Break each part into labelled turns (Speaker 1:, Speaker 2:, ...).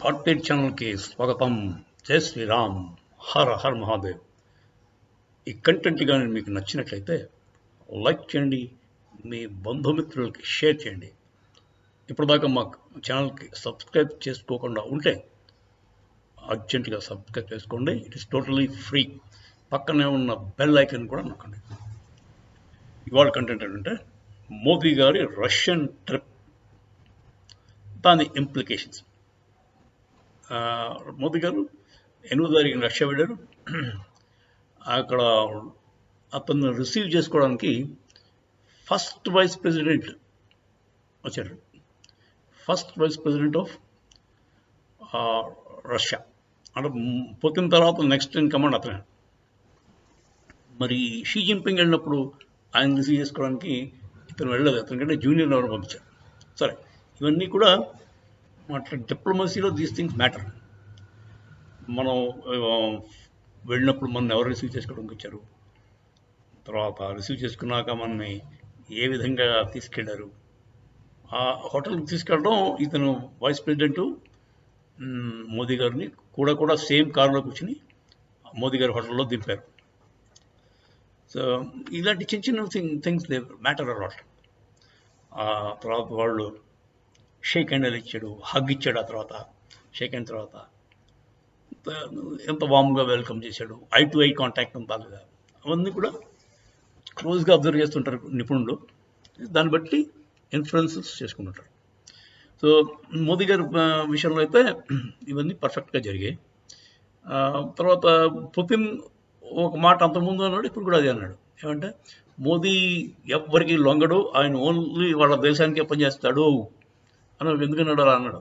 Speaker 1: Corporate ఛానల్కి స్వాగతం. జై శ్రీరామ్. హర హర్ మహాదేవ్. ఈ కంటెంట్ కానీ మీకు నచ్చినట్లయితే లైక్ చేయండి, మీ బంధుమిత్రులకి షేర్ చేయండి. ఇప్పటిదాకా మా ఛానల్కి సబ్స్క్రైబ్ చేసుకోకుండా ఉంటే అర్జెంటుగా సబ్స్క్రైబ్ చేసుకోండి. It is totally free. పక్కనే ఉన్న బెల్ ఐకన్ కూడా నొక్కండి. ఇవాళ కంటెంట్ ఏంటంటే మోదీ గారి రష్యన్ ట్రిప్, దాని ఇంప్లికేషన్స్. మోదీ గారు 8వ తారీఖున రష్యా వెళ్ళారు. అక్కడ అతను రిసీవ్ చేసుకోవడానికి ఫస్ట్ వైస్ ప్రెసిడెంట్ వచ్చాడు. First vice president of Russia అంటే పుతిన్ తర్వాత నెక్స్ట్ ఇన్ కమాండ్ అతనే. మరి షీ జిన్పింగ్ వెళ్ళినప్పుడు ఆయన రిసీవ్ చేసుకోవడానికి ఇతను వెళ్ళలేదు. అతనికంటే జూనియర్ ఎవరు పంపించారు. సరే, ఇవన్నీ కూడా డిప్లొమసీలో దీస్ థింగ్స్ మ్యాటర్. మనం వెళ్ళినప్పుడు మనం ఎవరు రిసీవ్ చేసుకోవడానికి వచ్చారు, తర్వాత రిసీవ్ చేసుకున్నాక మనని ఏ విధంగా తీసుకెళ్లారు, ఆ హోటల్కి తీసుకెళ్ళడం. ఇతను వైస్ ప్రెసిడెంట్ మోదీ గారిని కూడా సేమ్ కారులో కూర్చుని మోదీ గారి హోటల్లో దింపారు. సో ఇలాంటి చిన్న చిన్న థింగ్స్ దే మ్యాటర్ అలాట్. ఆ తర్వాత వాళ్ళు షేక్ హ్యాండ్ ఇచ్చాడు, హగ్ ఇచ్చాడు. ఆ తర్వాత షేక్ హ్యాండ్ తర్వాత ఎంత వామ్గా వెల్కమ్ చేశాడు. ఐ టు ఐ కాంటాక్ట్ అంతా లేదా, అవన్నీ కూడా క్లోజ్గా అబ్జర్వ్ చేస్తుంటారు నిపుణులు. దాన్ని బట్టి ఇన్ఫ్లుయెన్సెస్ చేసుకుంటుంటారు. సో మోదీ గారి విషయంలో అయితే ఇవన్నీ పర్ఫెక్ట్గా జరిగాయి. తర్వాత పుతిన్ ఒక మాట అంతకుముందు అన్నాడు, ఇప్పుడు కూడా అదే అన్నాడు. ఏమంటే మోదీ ఎవ్వరికి లొంగడు, ఆయన ఓన్లీ వాళ్ళ దేశానికే పనిచేస్తాడు అని. ఎందుకన్నాడు అలా అన్నాడు?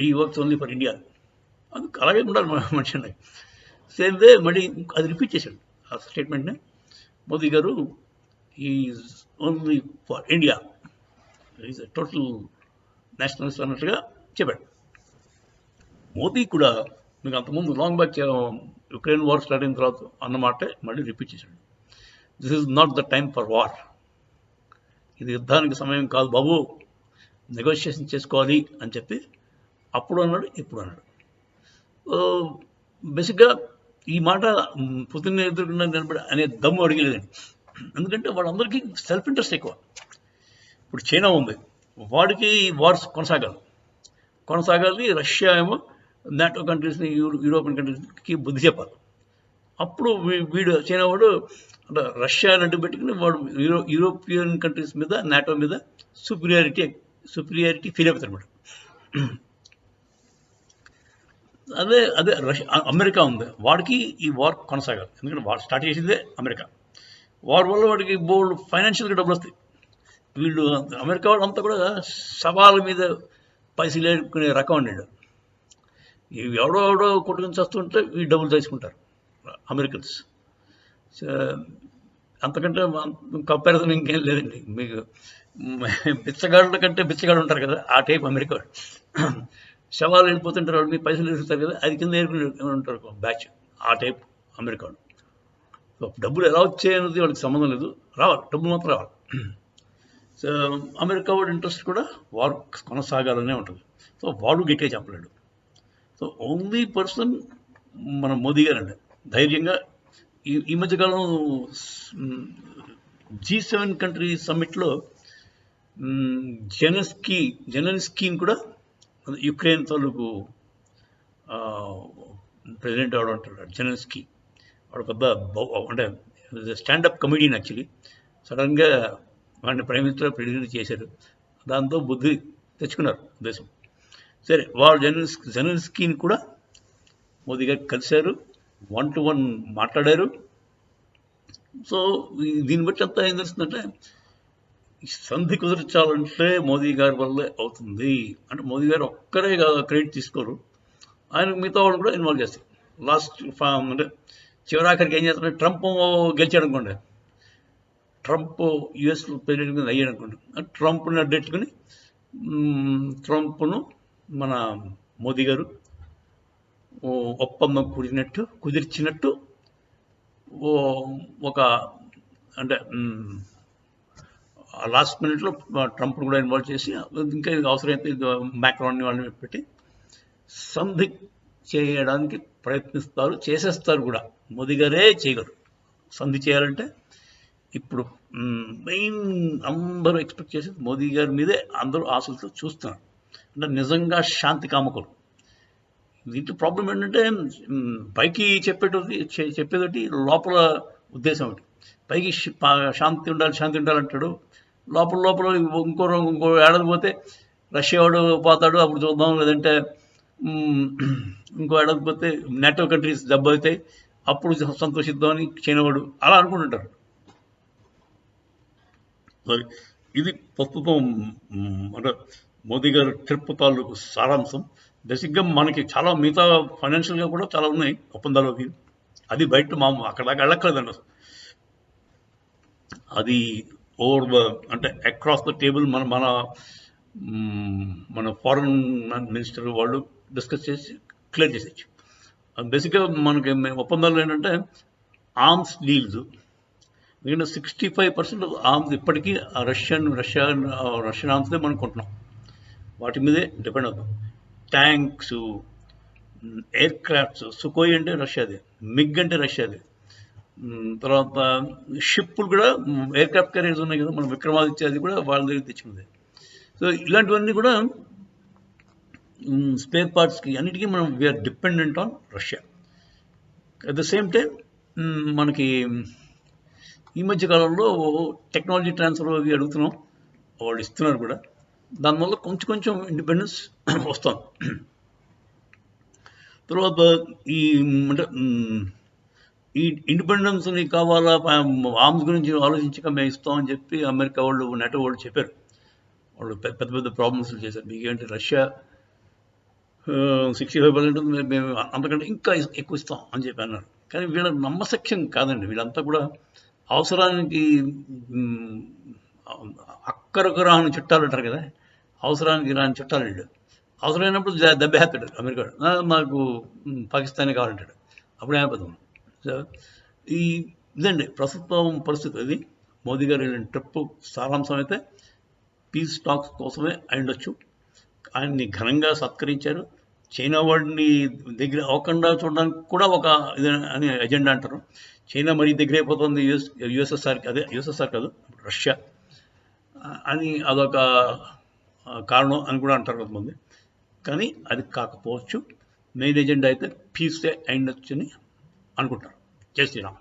Speaker 1: ఈ వర్క్స్ ఓన్లీ ఫర్ ఇండియా. అది అలాగే ఉండాలి మనిషి అన్నది. సేమ్ వే మళ్ళీ అది రిపీట్ చేశాడు ఆ స్టేట్మెంట్ని. మోదీ గారు is only for India, is total Nationalist అన్నట్టుగా చెప్పాడు. మోదీ కూడా మీకు అంతకుముందు long back Ukraine war start అయిన తర్వాత అన్నమాటే మళ్ళీ రిపీట్ చేశాడు. This is not the time for war. ఇది యుద్ధానికి సమయం కాదు బాబు, నెగోషియేషన్ చేసుకోవాలి అని చెప్పి అప్పుడు అన్నాడు, ఇప్పుడు అన్నాడు. బేసిక్గా ఈ మాట పుతిన్ ఎదుర్కొన్న నిలబడి అనే దమ్ము అడిగలేదండి. ఎందుకంటే వాళ్ళందరికీ సెల్ఫ్ ఇంట్రెస్ట్ ఎక్కువ. ఇప్పుడు చైనా ఉంది, వాడికి వార్స్ కొనసాగాలి. రష్యా ఏమో నాటో కంట్రీస్ని, యూరోపియన్ కంట్రీస్కి బుద్ధి చెప్పాలి. అప్పుడు వీడు చైనా వాడు అంటే రష్యాని అడ్డు పెట్టుకుని వాడు యూరోపియన్ కంట్రీస్ మీద, నాటో మీద సుపీరియారిటీ ఫీల్ అవుతారు అనమాట. అదే అమెరికా ఉంది, వాడికి ఈ వార్ కొనసాగాలి. ఎందుకంటే వార్ స్టార్ట్ చేసిందే అమెరికా. వార్ వల్ల వాడికి బోల్డ్ ఫైనాన్షియల్గా డబ్బులు వస్తాయి. వీళ్ళు అమెరికా వాళ్ళు అంతా కూడా సవాళ్ళ మీద పైసలు ఏడుకునే రకం అన్నాడు. ఎవడో కొట్టుకుని వస్తుంటే ఈ డబ్బులు తీసుకుంటారు అమెరికన్స్. అంతకంటే కంపారిజన్ ఇంకేం లేదండి. మీకు బిచ్చగాళ్ళ కంటే బిచ్చగాడు ఉంటారు కదా, ఆ టైప్ అమెరికా. శవాలు వెళ్ళిపోతుంటారు, వాళ్ళు మీ పైసలు వేసుకుంటారు కదా, అది కింద ఏరుకుని ఉంటారు బ్యాచ్, ఆ టైప్ అమెరికా. సో డబ్బులు ఎలా వచ్చాయన్నది వాళ్ళకి సంబంధం లేదు, రావాలి, డబ్బులు మాత్రం రావాలి. సో అమెరికా వాడి ఇంట్రెస్ట్ కూడా వారు కొనసాగాలనే ఉంటుంది. సో వాడు గట్టిగా చెప్పలేడు. సో ఓన్లీ పర్సన్ మన మోదీ గారు అండి. ధైర్యంగా ఈ మధ్యకాలం G7 కంట్రీ సమ్మిట్లో జెలెన్స్కీని కూడా యుక్రెయిన్ తాలూకు ప్రెసిడెంట్ ఎవడు అంటాడు జెలెన్స్కీ. వాడు పెద్ద అంటే స్టాండప్ కమెడియన్ యాక్చువల్లీ. సడన్గా వాడిని ప్రైమ్ మినిస్టర్ ప్రెసిడెంట్ చేశారు. దాంతో బుద్ధి తెచ్చుకున్నారు దేశం. సరే, వాళ్ళు జెలెన్స్కీని కూడా మోదీ గారు కలిశారు, 1-to-1 మాట్లాడారు. సో దీన్ని బట్టి అంతా ఏం తెలుస్తుందంటే సంధి కుదర్చాలంటే మోదీ గారి వల్లే అవుతుంది. అంటే మోదీ గారు ఒక్కరే క్రెడిట్ తీసుకోరు, ఆయన మిగతా వాళ్ళు కూడా ఇన్వాల్వ్ చేస్తారు. లాస్ట్ అంటే చివరాఖరికి ఏం చేస్తారంటే ట్రంప్ గెలిచాడు అనుకోండి, ట్రంప్ యుఎస్ ప్రెసిడెంట్ మీద అయ్యాడు అనుకోండి, ట్రంప్ని అడ్డెట్టుకుని ట్రంప్ను మన మోదీ గారు ఒప్పందం కుదిర్చినట్టు ఒక అంటే లాస్ట్ మినిట్లో ట్రంప్ను కూడా ఇన్వాల్వ్ చేసి ఇంకా అవసరమైతే మ్యాక్రాన్ని వాళ్ళని పెట్టి సంధి చేయడానికి ప్రయత్నిస్తారు, చేసేస్తారు కూడా. మోదీ గారే చేయగలరు. సంధి చేయాలంటే ఇప్పుడు మెయిన్ అందరూ ఎక్స్పెక్ట్ చేసేది మోదీ గారి మీదే అందరూ ఆశలతో చూస్తున్నారు. అంటే నిజంగా శాంతి కామకులు. దీంట్లో ప్రాబ్లం ఏంటంటే పైకి చెప్పేదొకటి లోపల ఉద్దేశం ఒకటి. పైకి శాంతి ఉండాలి అంటాడు, లోపల ఇంకో ఏడాది పోతే రష్యా వాడు పోతాడు, అప్పుడు చూద్దాం, లేదంటే ఇంకో ఏడాది పోతే నాటో కంట్రీస్ దెబ్బ అవుతాయి, అప్పుడు సంతోషిద్దామని చైనా వాడు అలా అనుకుంటుంటారు. సరే, ఇది ప్రస్తుతం అంటే మోదీ గారి ట్రిప్ తాలూకు సారాంశం. బేసిక్గా మనకి చాలా మిగతా ఫైనాన్షియల్గా కూడా చాలా ఉన్నాయి ఒప్పందాలకి. అది బయట అక్కడ దాకా వెళ్ళక్కర్లేదండి అసలు. అది అంటే అక్రాస్ ద టేబుల్ మన ఫారెన్ మినిస్టర్ వాళ్ళు డిస్కస్ చేసి క్లియర్ చేసేయచ్చు. బేసిక్గా మనకి ఒప్పందాలు ఏంటంటే ఆర్మ్స్ డీల్స్. ఎందుకంటే 65% ఆర్మ్స్ ఇప్పటికీ రష్యన్ ఆర్మ్స్నే మనం కొంటున్నాం, వాటి మీదే డిపెండ్ అవుతాం. ట్యాంక్స్, ఎయిర్ క్రాఫ్ట్స్, సుకోయ్ అంటే రష్యాది, మిగ్ అంటే రష్యాది. తర్వాత షిప్పులు కూడా ఎయిర్ క్రాఫ్ట్ క్యారియర్స్ ఉన్నాయి కదా, మన విక్రమాదిత్య, అది కూడా వాళ్ళ దగ్గర తెచ్చుకుంది. సో ఇలాంటివన్నీ కూడా స్పేర్ పార్ట్స్కి అన్నిటికీ మనం we are dependent on Russia. At the same time మనకి ఈ మధ్య కాలంలో టెక్నాలజీ ట్రాన్స్ఫర్ అవి అడుగుతున్నాం, వాళ్ళు ఇస్తున్నారు కూడా. దానివల్ల కొంచెం ఇండిపెండెన్స్ వస్తాం. తర్వాత అంటే ఈ ఇండిపెండెన్స్ని కావాలా, ఆర్మ్స్ గురించి ఆలోచించక మేము ఇస్తామని చెప్పి అమెరికా వాళ్ళు, నాటో వాళ్ళు చెప్పారు. వాళ్ళు పెద్ద ప్రాబ్లమ్స్ చేశారు. మీకేంటి రష్యా 65% మేము అంతకంటే ఇంకా ఎక్కువ ఇస్తాం అని చెప్పి అన్నారు. కానీ వీళ్ళ నమ్మశక్యం కాదండి. వీళ్ళంతా కూడా అవసరానికి అక్కరకు రాని చుట్టాలు అంటారు కదా, అవసరానికి రాని చుట్టాలు వీళ్ళు. అవసరమైనప్పుడు దెబ్బేస్తాడు అమెరికా, మాకు పాకిస్తానే కావాలంటాడు, అప్పుడు ఏమైపోతాం. సో ఇదండి ప్రస్తుతం పరిస్థితి. అది మోదీ గారు వెళ్ళిన ట్రిప్ సారాంశం. అయితే పీస్ టాక్స్ కోసమే అయిండొచ్చు. ఆయన్ని ఘనంగా సత్కరించారు. చైనా వాడిని దగ్గర అవ్వకుండా చూడడానికి కూడా ఒక ఇది అని ఎజెండా అంటారు. చైనా మరీ దగ్గర అయిపోతుంది యుఎస్ఎస్ఆర్కి, అదే యుఎస్ఎస్ఆర్ కాదు రష్యా అని, అదొక కారణం అని కూడా అంటారు కొంతమంది. కానీ అది కాకపోవచ్చు. మెయిన్ ఎజెండా అయితే పీసే అయిండొచ్చు అని అనుకుంటారు. జై శ్రీరామ్.